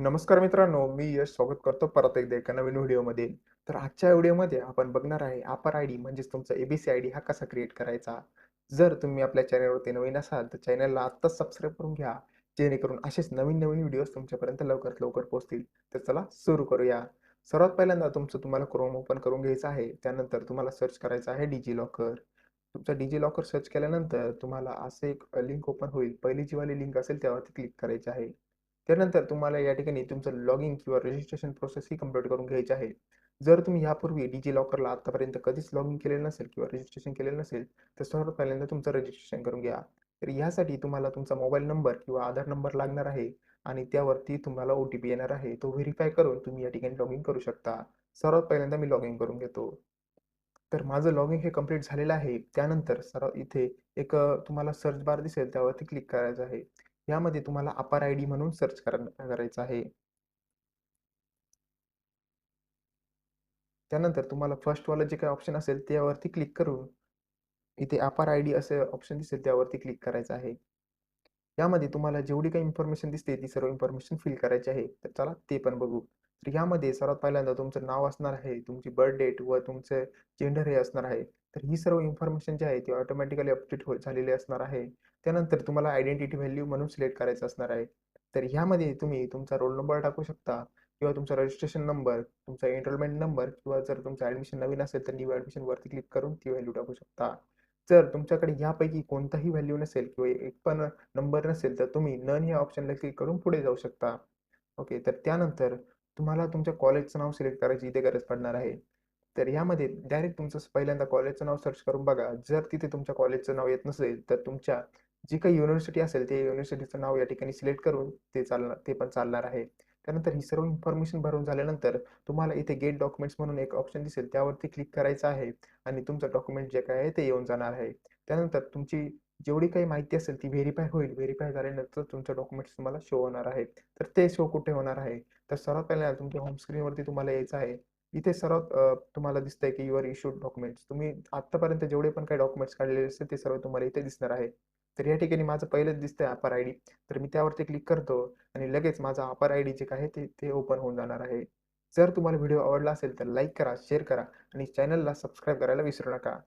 नमस्कार मित्रांनो, मी यश स्वागत करतो परत एकदा एका नवीन व्हिडिओमध्ये. तर आजच्या व्हिडिओमध्ये आपण बघणार आहे अपर आय-डी म्हणजेच तुमचा ए-बी-सी आय-डी हा कसा क्रिएट करायचा. जर तुम्ही आपल्या चॅनलवरती नवीन असाल तर चॅनलला आत्ताच सबस्क्राईब करून घ्या. जेणेकरून असेच नवीन-नवीन व्हिडिओज तुमच्यापर्यंत लवकरात लवकर पोहोचतील. तर चला सुरू करूया. सर्वात पहिल्यांदा तुम्हाला क्रोम ओपन करून घ्यायचं आहे. त्यानंतर तुम्हाला सर्च करायचं आहे डिजिलॉकर. तुमचा डिजिलॉकर सर्च केल्यानंतर तुम्हाला असं एक लिंक ओपन होईल. पहिली जी वाली लिंक असेल त्यावरती क्लिक करायची आहे. त्यानंतर तुम्हाला या ठिकाणी तुमचं लॉगिन किंवा रजिस्ट्रेशन प्रोसेस ही कंप्लीट करून घ्यायची आहे. जर तुम्ही यापूर्वी डिजिलॉकरला आतापर्यंत कधीच लॉगिन केलेलं नसेल किंवा रजिस्ट्रेशन केलेलं नसेल, तर सर्वात पहिल्यांदा तुमचं रजिस्ट्रेशन करून घ्या. तर यासाठी तुम्हाला तुमचा मोबाईल नंबर किंवा आधार नंबर लागणार आहे आणि त्यावरती तुम्हाला ओ-टी-पी येणार आहे. तो व्हेरिफाय करून तुम्ही या ठिकाणी लॉगिन करू शकता. सर्वात पहिल्यांदा मी लॉगिन करून घेतो. तर माझं लॉगिन हे कंप्लीट झालेलं आहे. त्यानंतर इथे एक तुम्हाला सर्च बार दिसेल त्यावरती क्लिक करायचं आहे. यामध्ये तुम्हाला अपर आय-डी म्हणून सर्च करायचं आहे. त्यानंतर तुम्हाला फर्स्टवालं जे काही ऑप्शन असेल त्यावरती क्लिक करून इथे अपर आय-डी असे ऑप्शन दिसेल त्यावरती क्लिक करायचं आहे. यामध्ये तुम्हाला जेवढी काही इन्फॉर्मेशन दिसते ती सर्व इन्फॉर्मेशन फिल करायची आहे. तर चला ते पण बघू. तर यामध्ये सर्वात पहिल्यांदा तुमचं नाव असणार आहे, तुमची बर्थ डेट व तुमचे जेंडर हे असणार आहे. तर ही सर्व इन्फॉर्मेशन जी आहे ती ऑटोमॅटिकली अपडेट झालेली असणार आहे. त्यानंतर तुम्हाला आयडेंटिटी व्हॅल्यू म्हणून सिलेक्ट करायचं असणार आहे. तर ह्यामध्ये तुम्ही तुमचा रोल नंबर टाकू शकता किंवा तुमचा रजिस्ट्रेशन नंबर, तुमचा एनरोलमेंट नंबर किंवा जर तुमचं ॲडमिशन नवीन असेल तर न्यू ॲडमिशनवरती क्लिक करून ती व्हॅल्यू टाकू शकता. जर तुमच्याकडे यापैकी कोणताही व्हॅल्यू नसेल किंवा एक पण नंबर नसेल, तर तुम्ही नन या ऑप्शनला क्लिक करून पुढे जाऊ शकता. ओके. तर त्यानंतर तुम्हाला तुमच्या कॉलेजचं नाव सिलेक्ट करायची इथे गरज पडणार आहे. तर यामध्ये डायरेक्ट तुमचं पहिल्यांदा कॉलेजचं नाव सर्च करून बघा. जर तिथे तुमच्या कॉलेजचं नाव येत नसेल, तर तुमच्या जी काही युनिव्हर्सिटी असेल, ते युनिव्हर्सिटीचं नाव या ठिकाणी सिलेक्ट करून ते पण चालणार आहे. त्यानंतर ही सर्व इन्फॉर्मेशन भरून झाल्यानंतर तुम्हाला इथे गेट डॉक्युमेंट्स म्हणून एक ऑप्शन दिसेल, त्यावरती क्लिक करायचं आहे आणि तुमचं डॉक्युमेंट जे काही आहे ते येऊन जाणार आहे. त्यानंतर तुमची जेवढी काही माहिती असेल ती व्हेरिफाय होईल. व्हेरिफाय झाल्यानंतर तुमचे डॉक्युमेंट्स तुम्हाला शो होणार आहे. तर ते शो कुठे होणार आहे? तर सर्वात पहिल्यांदा तुमच्या होम स्क्रीनवरती तुम्हाला यायचं आहे. इथे सर्वात तुम्हाला दिसतंय की युअर इश्यूड डॉक्युमेंट्स. तुम्ही आत्तापर्यंत जेवढे पण काही डॉक्युमेंट्स काढलेले असतील ते सर्व तुम्हाला इथे दिसणार आहे. तर या ठिकाणी माझं पहिलंच दिसतंय अपर आय-डी. तर मी त्यावरती क्लिक करतो आणि लगेच माझा अपर आय-डी जे आहे ते ओपन होऊन जाणार आहे. जर तुम्हाला व्हिडिओ आवडला असेल तर लाईक करा, शेअर करा आणि चॅनलला सबस्क्राईब करायला विसरू नका.